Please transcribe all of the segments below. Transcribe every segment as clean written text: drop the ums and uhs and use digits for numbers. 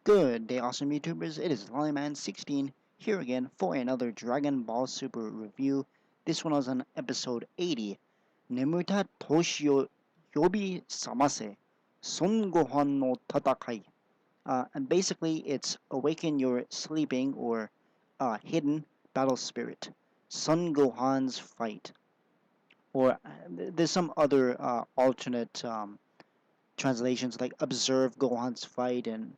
Good day, awesome YouTubers. It is LollyMan16 here again for another Dragon Ball Super review. This one was on episode 80. Nemuta Toshio Yobi Samase Son Gohan no Tatakai. And basically, it's awaken your sleeping or hidden battle spirit. Son Gohan's fight. Or there's some other alternate translations like observe Gohan's fight and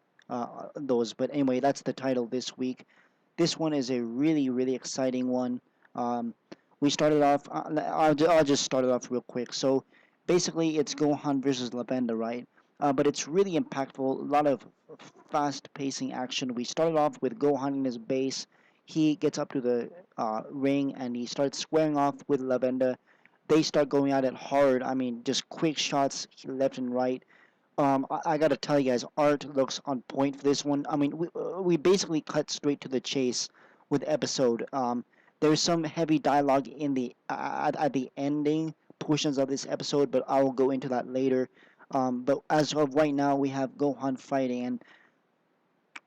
those. But anyway, that's the title this week. This one is a really exciting one. Um, we started off. I'll just start it off real quick. So basically, it's Gohan versus Lavenda, right? But it's really impactful. A lot of fast-pacing action. We started off with Gohan in his base. He gets up to the ring and he starts squaring off with Lavenda. They start going at it hard. I mean, just quick shots left and right. I gotta tell you guys, art looks on point for this one. I mean, we basically cut straight to the chase with the episode. There's some heavy dialogue in the at the ending portions of this episode, but I will go into that later. But as of right now, we have Gohan fighting, and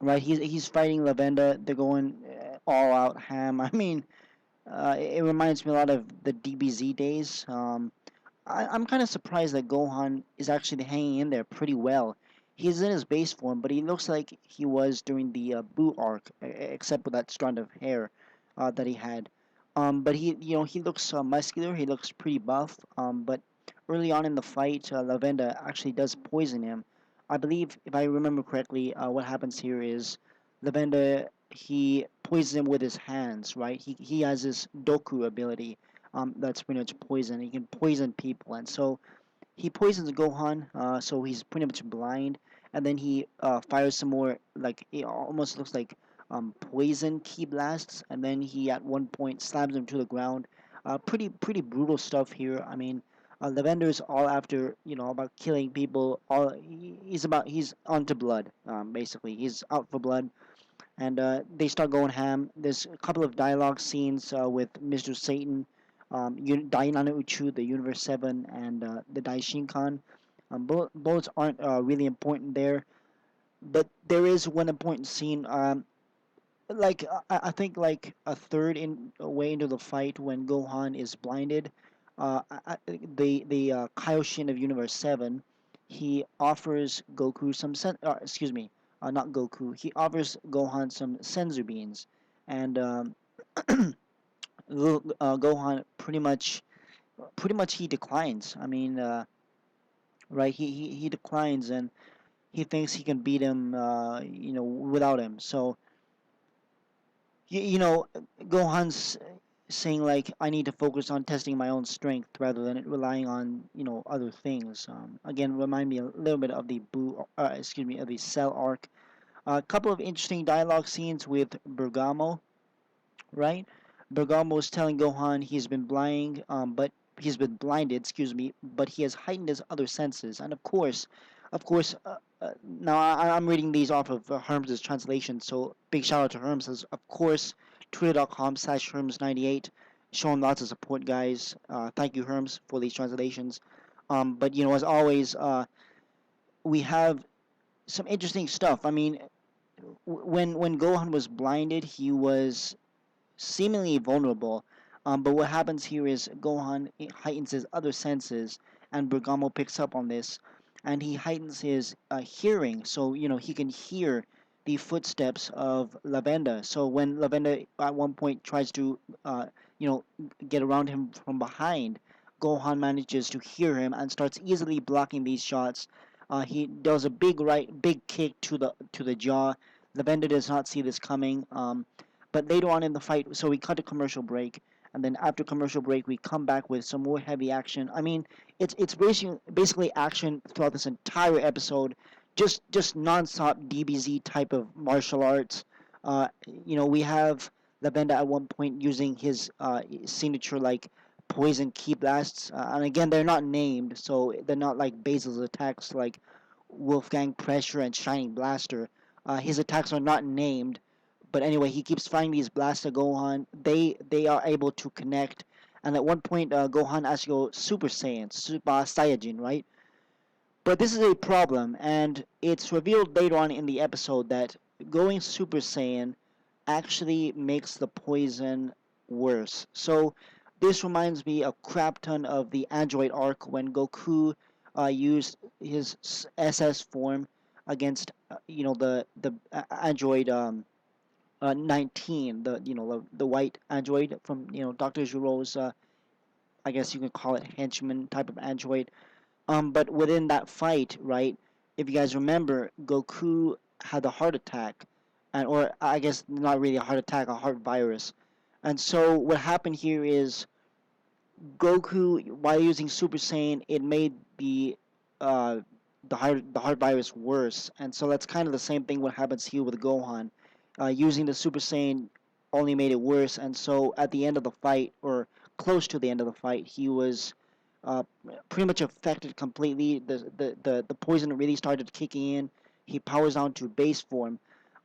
right, he's fighting Lavenda. They're going all out ham. I mean, it reminds me a lot of the DBZ days. I'm kind of surprised that Gohan is actually hanging in there pretty well. He's in his base form, but he looks like he was during the Boo arc, except with that strand of hair that he had. But he looks muscular. He looks pretty buff. But early on in the fight, Lavenda actually does poison him. I believe, if I remember correctly, what happens here is Lavenda, he poisons him with his hands, right? He has this Doku ability, that's pretty much poison. He can poison people, and so he poisons Gohan. So he's pretty much blind, and then he fires some more. Like it almost looks like poison ki blasts, and then he at one point slams him to the ground. Pretty brutal stuff here. I mean, Lavender's all after about killing people. He's onto blood. Basically, he's out for blood, and they start going ham. There's a couple of dialogue scenes with Mr. Satan, Dainano Uchu, the Universe 7, and the Daishinkan. Both aren't really important there, but there is one important scene. I think like a third in way into the fight when Gohan is blinded. The Kaioshin of Universe 7, he offers Goku some excuse me, not Goku. He offers Gohan some senzu beans, and Gohan pretty much he declines. I mean, right? He declines, and he thinks he can beat him, without him. So, Gohan's saying like, I need to focus on testing my own strength rather than relying on other things. Again, remind me a little bit of the of the Cell arc. A couple of interesting dialogue scenes with Bergamo, right? Bergamo is telling Gohan he's been but he's been blinded, excuse me, but he has heightened his other senses. And of course, now I'm reading these off of Herms' translation, so big shout out to Herms. As of course, twitter.com/Herms98, showing lots of support, guys. Thank you, Herms, for these translations. But as always, we have some interesting stuff. I mean, when Gohan was blinded, he was seemingly vulnerable. But what happens here is Gohan heightens his other senses, and Bergamo picks up on this, and he heightens his hearing, so he can hear the footsteps of Lavenda. So when Lavenda at one point tries to you know get around him from behind, Gohan manages to hear him and starts easily blocking these shots. He does a big kick to the jaw. Lavenda does not see this coming. But later on in the fight, so we cut a commercial break, and then after commercial break, we come back with some more heavy action. I mean, it's basically action throughout this entire episode, just nonstop DBZ type of martial arts. We have Lavenda at one point using his signature like poison ki blasts, and again they're not named, so they're not like Basil's attacks like Wolfgang Pressure and Shining Blaster. His attacks are not named, but anyway, he keeps finding these blasts at Gohan. They are able to connect, and at one point, Gohan has to go Super Saiyan, Super Saiyajin, right? But this is a problem, and it's revealed later on in the episode that going Super Saiyan actually makes the poison worse. So this reminds me a crap ton of the Android arc when Goku used his SS form against Android 19, the white android from Dr. Giro's I guess you could call it henchman type of android. But within that fight, right? If you guys remember, Goku had a heart attack, or I guess not really a heart attack, a heart virus. And so what happened here is Goku, while using Super Saiyan, it made uh, the heart virus worse. And so that's kind of the same thing what happens here with Gohan. Using the Super Saiyan only made it worse. And so at the end of the fight, or close to the end of the fight, he was uh, pretty much affected completely. The poison really started kicking in. He powers down to base form.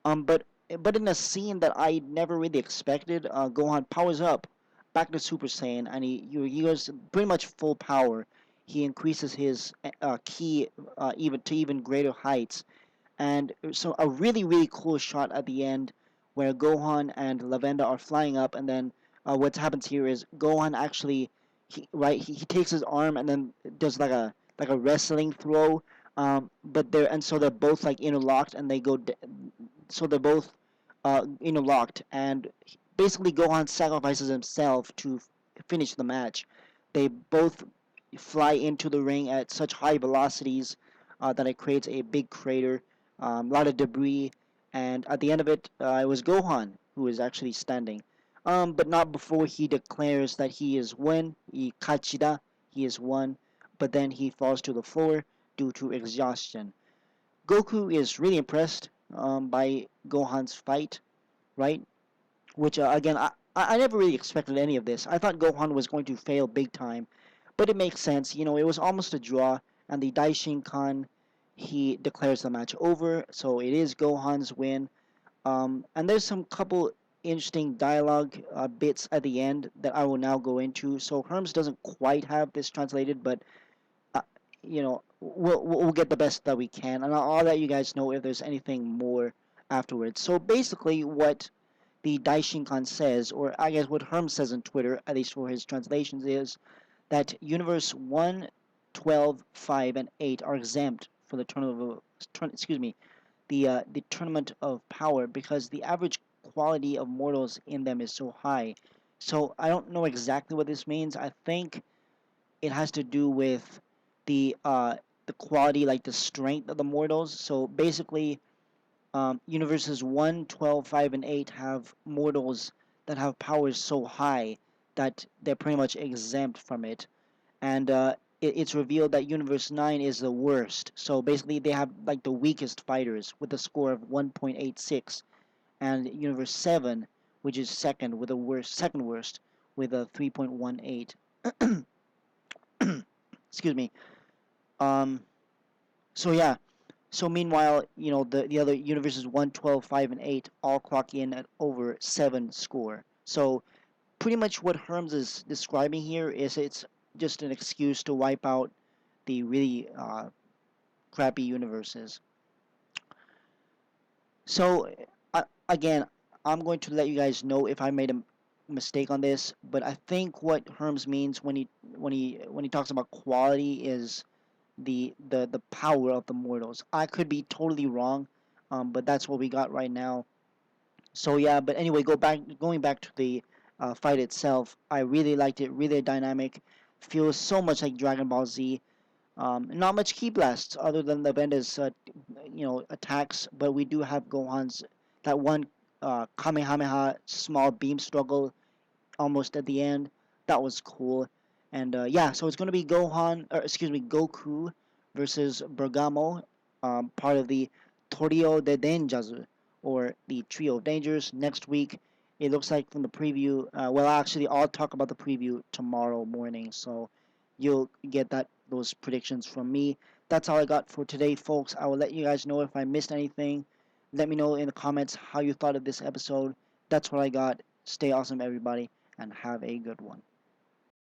But in a scene that I never really expected, Gohan powers up back to Super Saiyan, and he goes pretty much full power. He increases his ki even greater heights, and so a really cool shot at the end where Gohan and Lavenda are flying up, and then what happens here is Gohan actually he takes his arm and then does like a wrestling throw, but they're both like interlocked, and so they're both interlocked, and basically Gohan sacrifices himself to finish the match. They both fly into the ring at such high velocities that it creates a big crater, a lot of debris, and at the end of it, it was Gohan who is actually standing. But not before he declares that he is won, he kachida, he is won, but then he falls to the floor due to exhaustion. Goku is really impressed by Gohan's fight, right? Which again, I never really expected any of this. I thought Gohan was going to fail big time, but it makes sense. It was almost a draw, and the Daishinkan he declares the match over, so it is Gohan's win. And there's some couple interesting dialogue bits at the end that I will now go into. So Herms doesn't quite have this translated, but uh, we'll get the best that we can, and I'll let you guys know if there's anything more afterwards. So basically, what the Daishinkan says, or I guess what Herm says on Twitter, at least for his translations, is that Universe 1, 12, 5, and 8 are exempt for the the tournament of power because the average quality of mortals in them is so high. So I don't know exactly what this means. I think it has to do with the quality, like the strength of the mortals. So basically, universes 1, 12, 5, and 8 have mortals that have powers so high that they're pretty much exempt from it. And it's revealed that Universe 9 is the worst. So basically, they have like the weakest fighters with a score of 1.86, and Universe 7, which is second worst, with a 3.18. Excuse me. Um, so yeah, So meanwhile, the other universes 1, 12, 5, and 8 all clock in at over 7 score. So pretty much what Herms is describing here is it's just an excuse to wipe out the really crappy universes. So again, I'm going to let you guys know if I made a mistake on this, but I think what Herms means when he talks about quality is the power of the mortals. I could be totally wrong, but that's what we got right now. So yeah, but anyway, going back to the fight itself. I really liked it. Really dynamic. Feels so much like Dragon Ball Z. Not much key blasts other than the Venda's attacks, but we do have Gohan's that one Kamehameha small beam struggle almost at the end. That was cool. And yeah, so it's going to be Goku versus Bergamo, part of the Torio de Denjazu, or the Trio of Dangers, next week. It looks like from the preview. Well, actually, I'll talk about the preview tomorrow morning, so you'll get those predictions from me. That's all I got for today, folks. I will let you guys know if I missed anything. Let me know in the comments how you thought of this episode. That's what I got. Stay awesome, everybody, and have a good one.